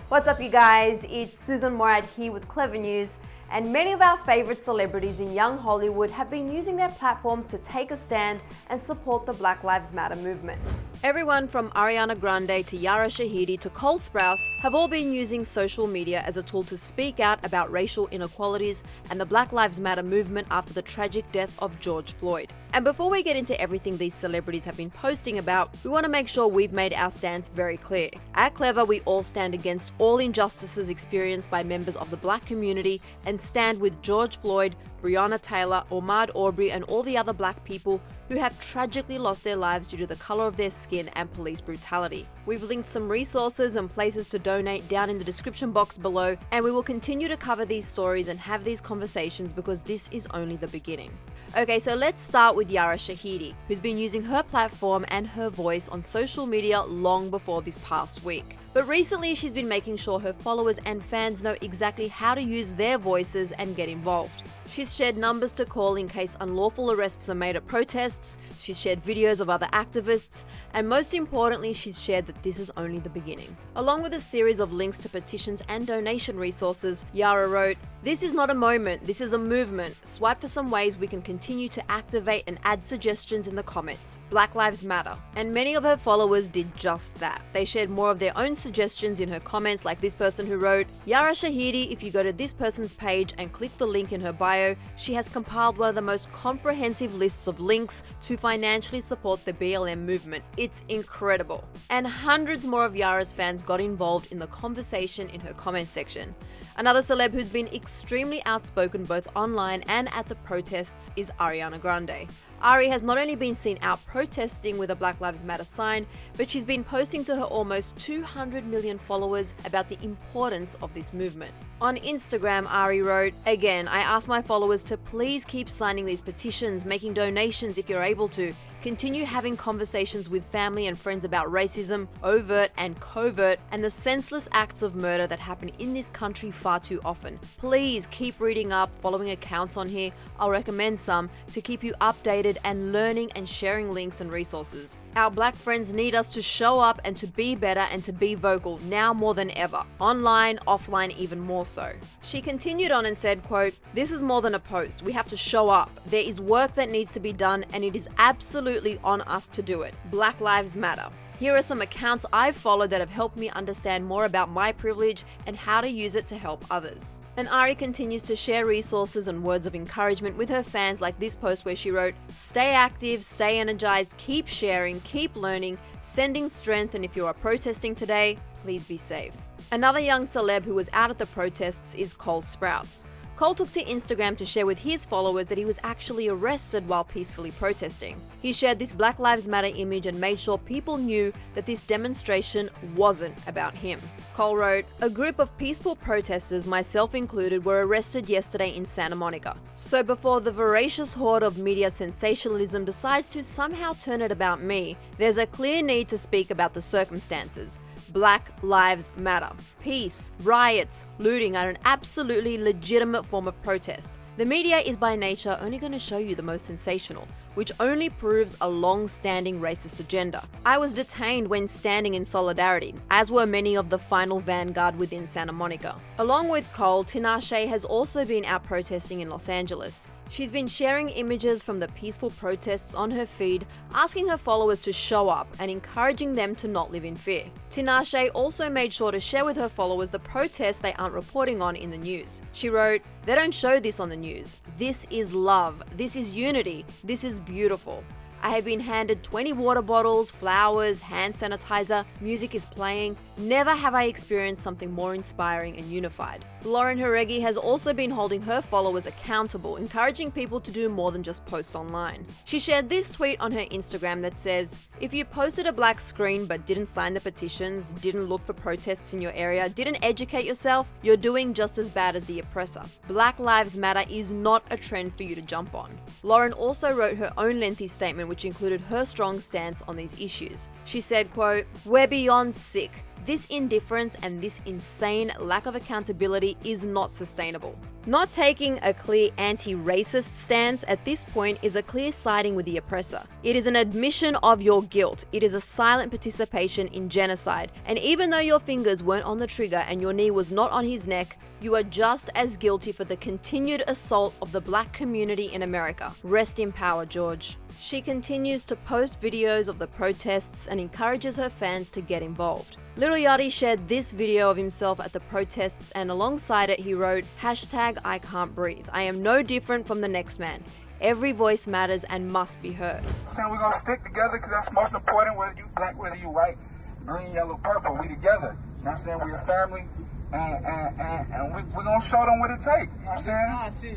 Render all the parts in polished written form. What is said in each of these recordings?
What's up, you guys? It's Sussan Mourad here with Clevver News, and many of our favorite celebrities in young Hollywood have been using their platforms to take a stand and support the Black Lives Matter movement. Everyone from Ariana Grande to Yara Shahidi to Sprouse have all been using social media as a tool to speak out about racial inequalities and the Black Lives Matter movement after the tragic death of George Floyd. And before we get into everything these celebrities have been posting about, we want to make sure we've made our stance very clear. At Clevver, we all stand against all injustices experienced by members of the Black community and stand with George Floyd, Breonna Taylor, Ahmaud Arbery, and all the other Black people who have tragically lost their lives due to the color of their skin and police brutality. We've linked some resources and places to donate down in the description box below, and we will continue to cover these stories and have these conversations because this is only the beginning. Okay, so let's start with Yara Shahidi, who's been using her platform and her voice on social media long before this past week. But recently, she's been making sure her followers and fans know exactly how to use their voices and get involved. She's shared numbers to call in case unlawful arrests are made at protests, she's shared videos of other activists, and most importantly, she's shared that this is only the beginning. Along with a series of links to petitions and donation resources, Yara wrote, "This is not a moment, this is a movement. Swipe for some ways we can continue to activate and add suggestions in the comments. Black Lives Matter." And many of her followers did just that. They shared more of their own suggestions in her comments, like this person who wrote, "Yara Shahidi, if you go to this person's page and click the link in her bio, she has compiled one of the most comprehensive lists of links to financially support the BLM movement. It's incredible." And hundreds more of Yara's fans got involved in the conversation in her comment section. Another celeb who's been extremely outspoken both online and at the protests is Ariana Grande. Ari has not only been seen out protesting with a Black Lives Matter sign, but she's been posting to her almost 200 million followers about the importance of this movement. On Instagram, Ari wrote, "Again, I ask my followers to please keep signing these petitions, making donations if you're able to. Continue having conversations with family and friends about racism, overt and covert, and the senseless acts of murder that happen in this country far too often. Please keep reading up, following accounts on here. I'll recommend some to keep you updated and learning and sharing links and resources. Our Black friends need us to show up and to be better and to be vocal now more than ever. Online, offline, even more so." She continued on and said, quote, "This is more than a post. We have to show up. There is work that needs to be done, and it is absolutely on us to do it. Black Lives Matter. Here are some accounts I've followed that have helped me understand more about my privilege and how to use it to help others." And Ari continues to share resources and words of encouragement with her fans, like this post where she wrote, "Stay active, stay energized, keep sharing, keep learning, sending strength, and if you are protesting today, please be safe." Another young celeb who was out at the protests is Sprouse. Cole took to Instagram to share with his followers that he was actually arrested while peacefully protesting. He shared this Black Lives Matter image and made sure people knew that this demonstration wasn't about him. Cole wrote, "A group of peaceful protesters, myself included, were arrested yesterday in Santa Monica. So before the voracious horde of media sensationalism decides to somehow turn it about me, there's a clear need to speak about the circumstances. Black Lives Matter. Peace, riots, looting are an absolutely legitimate form of protest. The media is by nature only going to show you the most sensational, which only proves a long-standing racist agenda. I was detained when standing in solidarity, as were many of the final vanguard within Santa Monica." Along with Cole, Tinashe has also been out protesting in Los Angeles. She's been sharing images from the peaceful protests on her feed, asking her followers to show up and encouraging them to not live in fear. Tinashe also made sure to share with her followers the protests they aren't reporting on in the news. She wrote, "They don't show this on the news. This is love. This is unity. This is beautiful. I have been handed 20 water bottles, flowers, hand sanitizer, music is playing. Never have I experienced something more inspiring and unified." Lauren Jauregui has also been holding her followers accountable, encouraging people to do more than just post online. She shared this tweet on her Instagram that says, "If you posted a black screen but didn't sign the petitions, didn't look for protests in your area, didn't educate yourself, you're doing just as bad as the oppressor. Black Lives Matter is not a trend for you to jump on." Lauren also wrote her own lengthy statement which included her strong stance on these issues. She said, quote, "We're beyond sick. This indifference and this insane lack of accountability is not sustainable. Not taking a clear anti-racist stance at this point is a clear siding with the oppressor. It is an admission of your guilt. It is a silent participation in genocide. And even though your fingers weren't on the trigger and your knee was not on his neck, you are just as guilty for the continued assault of the black community in America. Rest in power, George. She continues to post videos of the protests and encourages her fans to get involved. Lil Yachty shared this video of himself at the protests, and alongside it he wrote, #I can't breathe. I am no different from the next man. Every voice matters and must be heard. Saying we're gonna stick together because that's most important, whether you black, whether you white, green, yellow, purple, we together. You know what I'm saying? We're a family, and we're gonna show them what it takes. You know what I'm saying?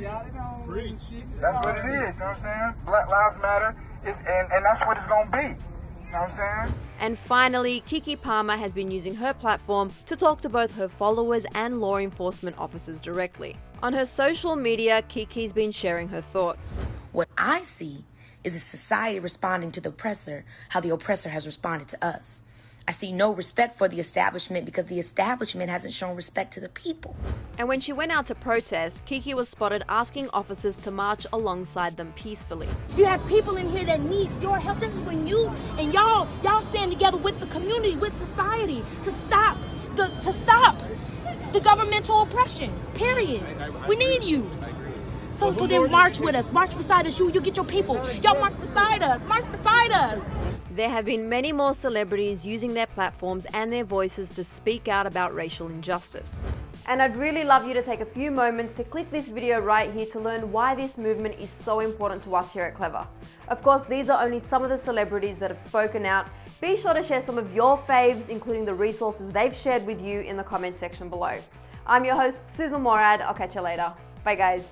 That's what it is, you know what I'm saying? Black Lives Matter, and that's what it's gonna be. You know what I'm saying? And finally, Keke Palmer has been using her platform to talk to both her followers and law enforcement officers directly. On her social media, Keke's been sharing her thoughts. What I see is a society responding to the oppressor how the oppressor has responded to us. I see no respect for the establishment because the establishment hasn't shown respect to the people. And when she went out to protest, Keke was spotted asking officers to march alongside them peacefully. You have people in here that need your help. This is when you and y'all stand together with the community, with society, to stop the governmental oppression, period. We need you. So then march with us, march beside us. You get your people. Y'all march beside us, march beside us. There have been many more celebrities using their platforms and their voices to speak out about racial injustice. And I'd really love you to take a few moments to click this video right here to learn why this movement is so important to us here at Clevver. Of course, these are only some of the celebrities that have spoken out. Be sure to share some of your faves, including the resources they've shared with you in the comment section below. I'm your host, Sussan Mourad. I'll catch you later. Bye guys.